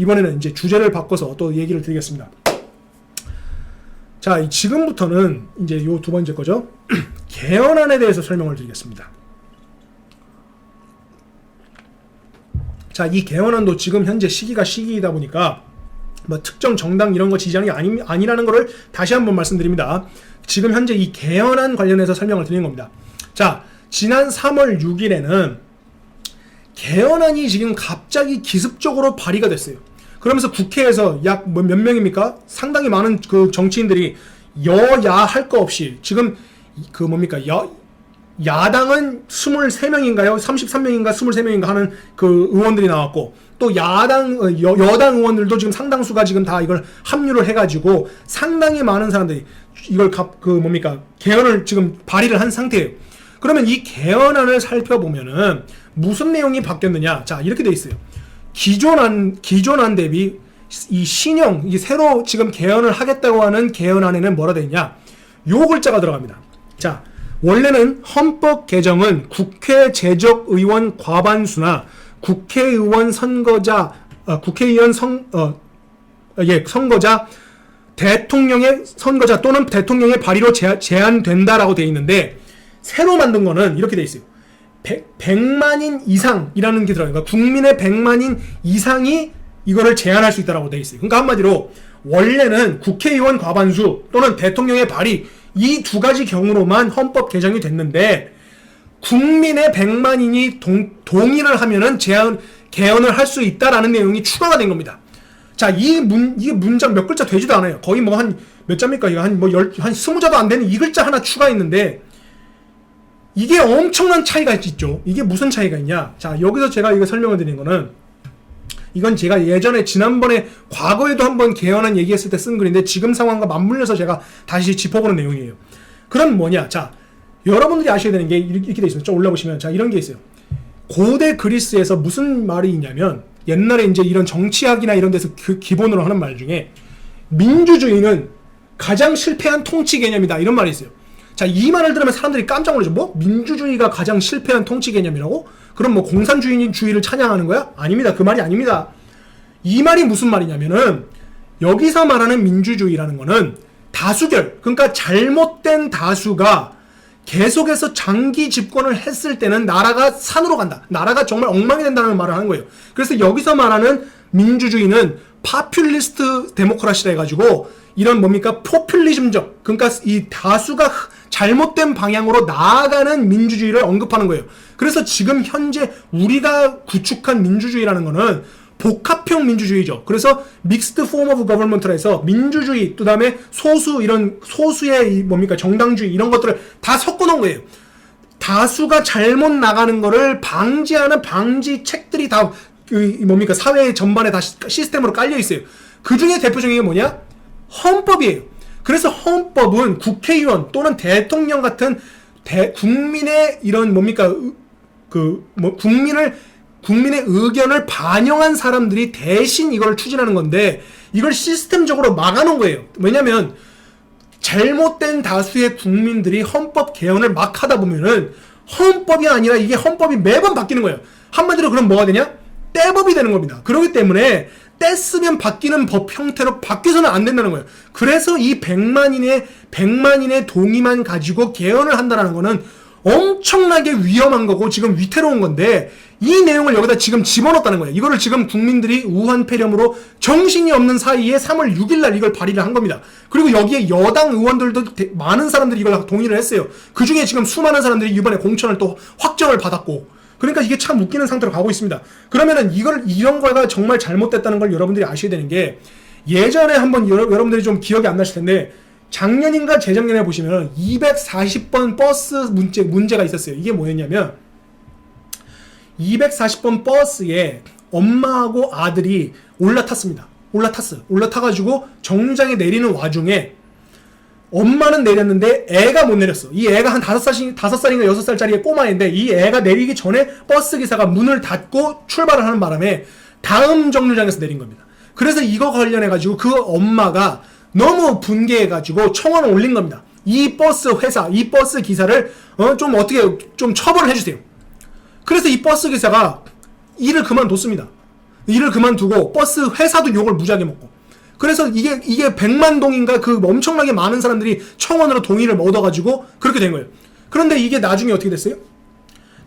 이번에는 이제 주제를 바꿔서 또 얘기를 드리겠습니다. 자, 지금부터는 이제 요 두 번째 거죠. 개헌안에 대해서 설명을 드리겠습니다. 자, 이 개헌안도 지금 현재 시기이다 보니까 뭐 특정 정당 이런 거 지지하는 게 아니라는 거를 다시 한번 말씀드립니다. 지금 현재 이 개헌안 관련해서 설명을 드리는 겁니다. 자, 지난 3월 6일에는 개헌안이 지금 갑자기 기습적으로 발의가 됐어요. 그러면서 국회에서 약 몇 명입니까? 상당히 많은 그 정치인들이 여야 할 거 없이 지금 그 뭡니까? 야당은 23명인가요? 33명인가 23명인가 하는 그 의원들이 나왔고, 또 여당 의원들도 지금 상당수가 지금 다 이걸 합류를 해가지고 상당히 많은 사람들이 이걸 개헌을 지금 발의를 한 상태예요. 그러면 이 개헌안을 살펴보면은 무슨 내용이 바뀌었느냐? 자, 이렇게 돼 있어요. 기존안 대비 이 신형, 이 새로 지금 개헌을 하겠다고 하는 개헌안에는 뭐라 돼 있냐? 요 글자가 들어갑니다. 자, 원래는 헌법 개정은 국회 제적 의원 과반수나 국회의원 선거자 대통령의 선거자 또는 대통령의 발의로 제한된다라고 되어 있는데, 새로 만든 거는 이렇게 되어 있어요. 100만인 이상이라는 게 들어가요. 그러니까 국민의 100만인 이상이 이거를 제한할 수 있다라고 되어 있어요. 그러니까 한마디로 원래는 국회의원 과반수 또는 대통령의 발의, 이 두 가지 경우로만 헌법 개정이 됐는데, 국민의 100만인이 동의를 하면은 개헌을 할 수 있다라는 내용이 추가가 된 겁니다. 자, 이게 문장 몇 글자 되지도 않아요. 거의 뭐 한 몇 자입니까? 이거 한 20자도 안 되는 이 글자 하나 추가했는데, 이게 엄청난 차이가 있죠. 이게 무슨 차이가 있냐? 자, 여기서 제가 이거 설명을 드리는 거는, 이건 제가 예전에 지난번에 과거에도 한번 개헌안 얘기했을 때 쓴 글인데 지금 상황과 맞물려서 제가 다시 짚어보는 내용이에요. 그럼 뭐냐? 자, 여러분들이 아셔야 되는 게 이렇게 돼 있어요. 좀 올라보시면, 자, 이런 게 있어요. 고대 그리스에서 무슨 말이 있냐면, 옛날에 이제 이런 정치학이나 이런 데서 기본으로 하는 말 중에 민주주의는 가장 실패한 통치 개념이다, 이런 말이 있어요. 자, 이 말을 들으면 사람들이 깜짝 놀라죠. 뭐? 민주주의가 가장 실패한 통치 개념이라고? 그럼 뭐 공산주의를 찬양하는 거야? 아닙니다. 그 말이 아닙니다. 이 말이 무슨 말이냐면은, 여기서 말하는 민주주의라는 거는 다수결, 그러니까 잘못된 다수가 계속해서 장기 집권을 했을 때는 나라가 산으로 간다, 나라가 정말 엉망이 된다는 말을 하는 거예요. 그래서 여기서 말하는 민주주의는 파퓰리스트 데모크라시라 해가지고, 이런 포퓰리즘적, 그러니까 이 다수가 잘못된 방향으로 나아가는 민주주의를 언급하는 거예요. 그래서 지금 현재 우리가 구축한 민주주의라는 거는 복합형 민주주의죠. 그래서 믹스드 폼 오브 거버먼트라 해서 민주주의, 그 다음에 이런 소수의 정당주의, 이런 것들을 다 섞어 놓은 거예요. 다수가 잘못 나가는 거를 방지하는 방지책들이 다 사회 전반에 다 시스템으로 깔려 있어요. 그 중에 대표적인 게 뭐냐? 헌법이에요. 그래서 헌법은 국회의원 또는 대통령 같은 국민의 이런 국민의 의견을 반영한 사람들이 대신 이걸 추진하는 건데, 이걸 시스템적으로 막아놓은 거예요. 왜냐면 잘못된 다수의 국민들이 헌법 개헌을 막 하다 보면은 헌법이 아니라 이게 헌법이 매번 바뀌는 거예요. 한마디로 그럼 뭐가 되냐? 떼법이 되는 겁니다. 그렇기 때문에 떼쓰면 바뀌는 법 형태로 바뀌어서는 안 된다는 거예요. 그래서 이 100만인의 동의만 가지고 개헌을 한다는 거는 엄청나게 위험한 거고 지금 위태로운 건데, 이 내용을 여기다 지금 집어넣었다는 거예요. 이거를 지금 국민들이 우한폐렴으로 정신이 없는 사이에 3월 6일 날 이걸 발의를 한 겁니다. 그리고 여기에 여당 의원들도 많은 사람들이 이걸 동의를 했어요. 그 중에 지금 수많은 사람들이 이번에 공천을 또 확정을 받았고, 그러니까 이게 참 웃기는 상태로 가고 있습니다. 그러면은 이런 거가 정말 잘못됐다는 걸 여러분들이 아셔야 되는 게, 예전에 한번 여러분들이 좀 기억이 안 나실 텐데, 작년인가 재작년에 보시면 240번 버스 문제가 있었어요. 이게 뭐였냐면, 240번 버스에 엄마하고 아들이 올라탔습니다. 올라타가지고 정류장에 내리는 와중에 엄마는 내렸는데 애가 못 내렸어. 이 애가 한 5살인가 6살짜리 꼬마인데, 이 애가 내리기 전에 버스 기사가 문을 닫고 출발을 하는 바람에 다음 정류장에서 내린 겁니다. 그래서 이거 관련해가지고 그 엄마가 너무 분개해가지고 청원을 올린 겁니다. 이 버스 회사, 이 버스 기사를 좀 어떻게 좀 처벌을 해주세요. 그래서 이 버스 기사가 일을 그만뒀습니다. 일을 그만두고 버스 회사도 욕을 무지하게 먹고. 그래서 이게 100만 동인가 그 엄청나게 많은 사람들이 청원으로 동의를 얻어가지고 그렇게 된 거예요. 그런데 이게 나중에 어떻게 됐어요?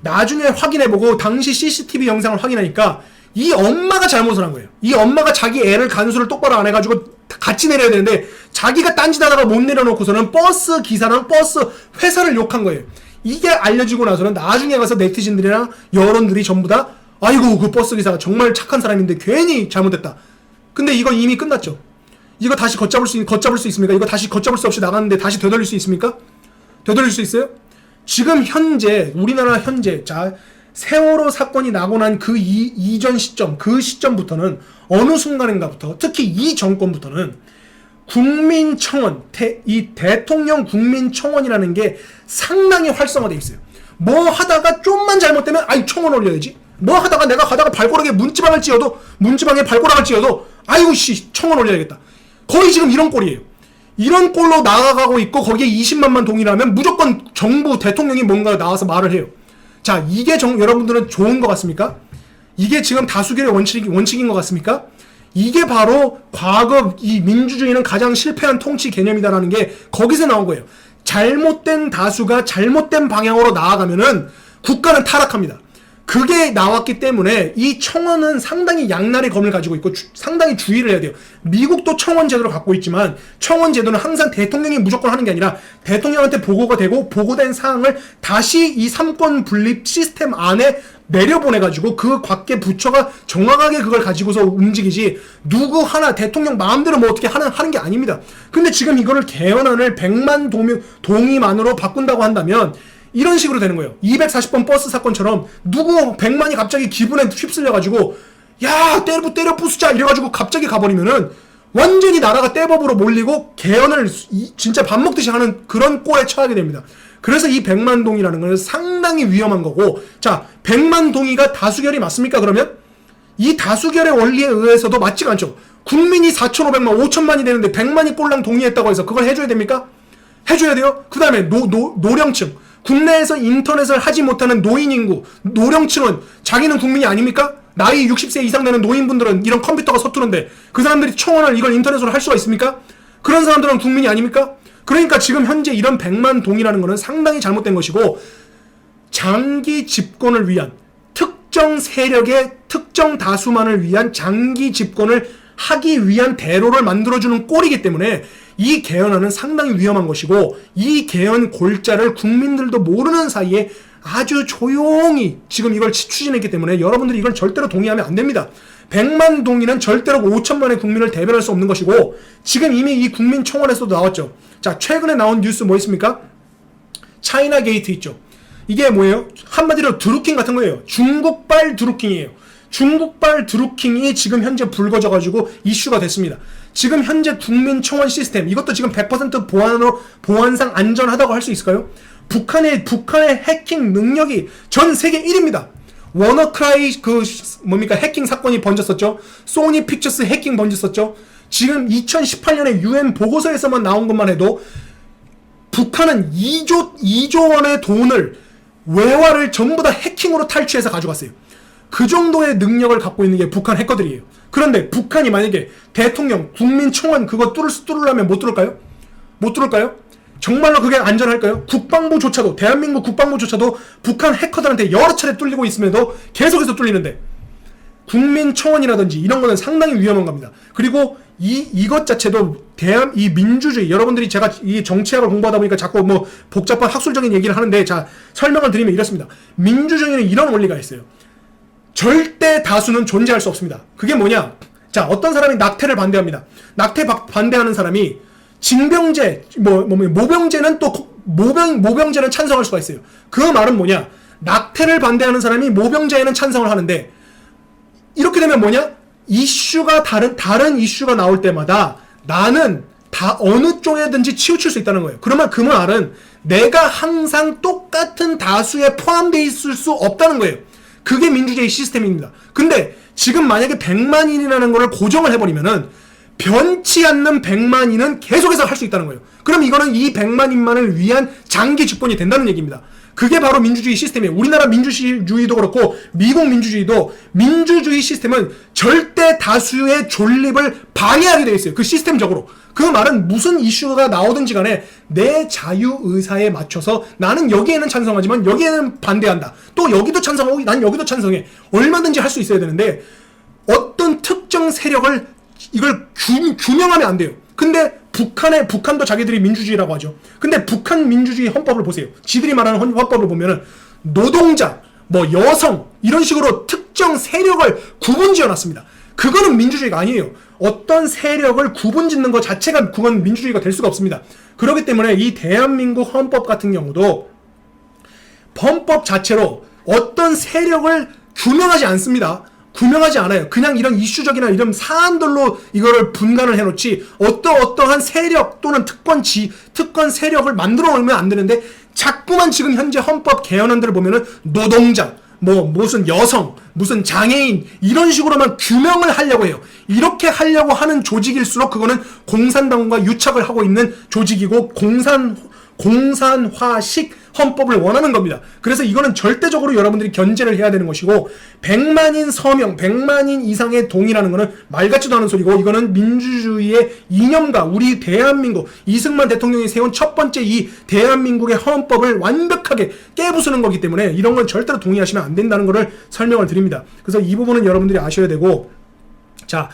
나중에 확인해보고 당시 CCTV 영상을 확인하니까 이 엄마가 잘못을 한 거예요. 이 엄마가 자기 애를 간수를 똑바로 안 해가지고 같이 내려야 되는데 자기가 딴짓하다가 못 내려놓고서는 버스 기사랑 버스 회사를 욕한 거예요. 이게 알려지고 나서는 나중에 가서 네티즌들이나 여론들이 전부 다 아이고 그 버스 기사가 정말 착한 사람인데 괜히 잘못했다. 근데 이건 이미 끝났죠. 이거 다시 걷잡을 수 있습니까? 이거 다시 걷잡을 수 없이 나갔는데 다시 되돌릴 수 있습니까? 되돌릴 수 있어요? 지금 현재 우리나라 현재 자 세월호 사건이 나고 난 그 이전 시점 그 시점부터는 어느 순간인가부터 특히 이 정권부터는 국민청원 이 대통령 국민청원이라는 게 상당히 활성화되어 있어요. 뭐 하다가 좀만 잘못되면 아이 청원 올려야지. 뭐 하다가 내가 가다가 발가락에 문지방에 발가락을 찧어도 아이고 씨 청원 올려야겠다. 거의 지금 이런 꼴이에요. 이런 꼴로 나아가고 있고 거기에 20만만 동의라면 무조건 정부 대통령이 뭔가 나와서 말을 해요. 자 이게 여러분들은 좋은 것 같습니까? 이게 지금 다수결의 원칙인 것 같습니까? 이게 바로 과거 이 민주주의는 가장 실패한 통치 개념이다라는 게 거기서 나온 거예요. 잘못된 다수가 잘못된 방향으로 나아가면은 국가는 타락합니다. 그게 나왔기 때문에 이 청원은 상당히 양날의 검을 가지고 있고 상당히 주의를 해야 돼요. 미국도 청원 제도를 갖고 있지만 청원 제도는 항상 대통령이 무조건 하는 게 아니라 대통령한테 보고가 되고 보고된 사항을 다시 이 삼권 분립 시스템 안에 내려보내가지고 그 각계 부처가 정확하게 그걸 가지고서 움직이지 누구 하나 대통령 마음대로 뭐 어떻게 하는 게 아닙니다. 근데 지금 이거를 개헌안을 100만 동의만으로 바꾼다고 한다면 이런 식으로 되는 거예요. 240번 버스 사건처럼 누구 100만이 갑자기 기분에 휩쓸려가지고 야 때려 부수자 이래가지고 갑자기 가버리면은 완전히 나라가 떼법으로 몰리고 개헌을 진짜 밥 먹듯이 하는 그런 꼴에 처하게 됩니다. 그래서 이 100만 동의라는 건 상당히 위험한 거고 자 100만 동의가 다수결이 맞습니까? 그러면 이 다수결의 원리에 의해서도 맞지가 않죠. 국민이 4,500만 5천만이 되는데 100만이 꼴랑 동의했다고 해서 그걸 해줘야 됩니까? 해줘야 돼요. 그 다음에 노령층 국내에서 인터넷을 하지 못하는 노인 인구, 노령층은 자기는 국민이 아닙니까? 나이 60세 이상 되는 노인분들은 이런 컴퓨터가 서투른데 그 사람들이 청원을 이걸 인터넷으로 할 수가 있습니까? 그런 사람들은 국민이 아닙니까? 그러니까 지금 현재 이런 100만 동의라는 것은 상당히 잘못된 것이고 장기 집권을 위한 특정 세력의 특정 다수만을 위한 장기 집권을 하기 위한 대로를 만들어주는 꼴이기 때문에 이 개헌안은 상당히 위험한 것이고 이 개헌 골자를 국민들도 모르는 사이에 아주 조용히 지금 이걸 추진했기 때문에 여러분들이 이걸 절대로 동의하면 안 됩니다. 100만 동의는 절대로 5천만의 국민을 대변할 수 없는 것이고 지금 이미 이 국민청원에서도 나왔죠. 자 최근에 나온 뉴스 뭐 있습니까? 차이나 게이트 있죠. 이게 뭐예요? 한마디로 드루킹 같은 거예요. 중국발 드루킹이에요. 중국발 드루킹이 지금 현재 불거져가지고 이슈가 됐습니다. 지금 현재 국민청원 시스템 이것도 지금 100% 보안상 안전하다고 할 수 있을까요? 북한의 해킹 능력이 전 세계 1위입니다. 워너크라이 해킹 사건이 번졌었죠. 소니 픽처스 해킹 번졌었죠. 지금 2018년에 UN 보고서에서만 나온 것만 해도 북한은 2조 원의 돈을 외화를 전부 다 해킹으로 탈취해서 가져갔어요. 그 정도의 능력을 갖고 있는 게 북한 해커들이에요. 그런데 북한이 만약에 대통령, 국민청원 그거 뚫으려면 못 뚫을까요? 못 뚫을까요? 정말로 그게 안전할까요? 국방부조차도 대한민국 국방부조차도 북한 해커들한테 여러 차례 뚫리고 있음에도 계속해서 뚫리는데 국민청원이라든지 이런 거는 상당히 위험한 겁니다. 그리고 이것 자체도 이 민주주의 여러분들이 제가 이 정치학을 공부하다 보니까 자꾸 뭐 복잡한 학술적인 얘기를 하는데 자 설명을 드리면 이렇습니다. 민주주의는 이런 원리가 있어요. 절대 다수는 존재할 수 없습니다. 그게 뭐냐? 자, 어떤 사람이 낙태를 반대합니다. 낙태 반대하는 사람이 징병제, 모병제는 또 모병제는 찬성할 수가 있어요. 그 말은 뭐냐? 낙태를 반대하는 사람이 모병제에는 찬성을 하는데 이렇게 되면 뭐냐? 이슈가 다른 이슈가 나올 때마다 나는 다 어느 쪽에든지 치우칠 수 있다는 거예요. 그러면 그 말은 내가 항상 똑같은 다수에 포함되어 있을 수 없다는 거예요. 그게 민주주의 시스템입니다. 근데 지금 만약에 100만인이라는 거를 고정을 해버리면은 변치 않는 100만인은 계속해서 할 수 있다는 거예요. 그럼 이거는 이 100만인만을 위한 장기 집권이 된다는 얘기입니다. 그게 바로 민주주의 시스템이에요. 우리나라 민주주의도 그렇고 미국 민주주의도 민주주의 시스템은 절대 다수의 존립을 방해하게 되어 있어요. 그 시스템적으로. 그 말은 무슨 이슈가 나오든지 간에 내 자유의사에 맞춰서 나는 여기에는 찬성하지만 여기에는 반대한다. 또 여기도 찬성하고 난 여기도 찬성해. 얼마든지 할 수 있어야 되는데 어떤 특정 세력을 이걸 규명하면 안 돼요. 근데 북한도 자기들이 민주주의라고 하죠. 근데 북한 민주주의 헌법을 보세요. 지들이 말하는 헌법을 보면은 노동자, 뭐 여성 이런 식으로 특정 세력을 구분지어놨습니다. 그거는 민주주의가 아니에요. 어떤 세력을 구분짓는 것 자체가 그건 민주주의가 될 수가 없습니다. 그렇기 때문에 이 대한민국 헌법 같은 경우도 헌법 자체로 어떤 세력을 규명하지 않습니다. 구명하지 않아요. 그냥 이런 이슈적이나 이런 사안들로 이거를 분간을 해놓지 어떠한 세력 또는 특권 세력을 만들어 놓으면 안 되는데 자꾸만 지금 현재 헌법 개헌안들을 보면은 노동자, 뭐 무슨 여성, 무슨 장애인 이런 식으로만 규명을 하려고 해요. 이렇게 하려고 하는 조직일수록 그거는 공산당과 유착을 하고 있는 조직이고 공산화식 헌법을 원하는 겁니다. 그래서 이거는 절대적으로 여러분들이 견제를 해야 되는 것이고 100만인 서명, 100만인 이상의 동의라는 거는 말 같지도 않은 소리고 이거는 민주주의의 이념과 우리 대한민국 이승만 대통령이 세운 첫 번째 이 대한민국의 헌법을 완벽하게 깨부수는 거기 때문에 이런 건 절대로 동의하시면 안 된다는 거를 설명을 드립니다. 그래서 이 부분은 여러분들이 아셔야 되고 자,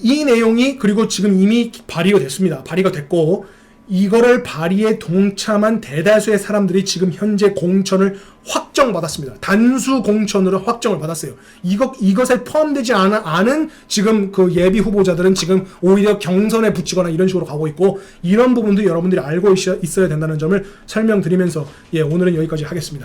이 내용이 그리고 지금 이미 발의가 됐습니다. 발의가 됐고 이거를 발의에 동참한 대다수의 사람들이 지금 현재 공천을 확정받았습니다. 단수 공천으로 확정을 받았어요. 이것에 포함되지 않은 지금 그 예비 후보자들은 지금 오히려 경선에 붙이거나 이런 식으로 가고 있고 이런 부분도 여러분들이 알고 있어야 된다는 점을 설명드리면서 오늘은 여기까지 하겠습니다.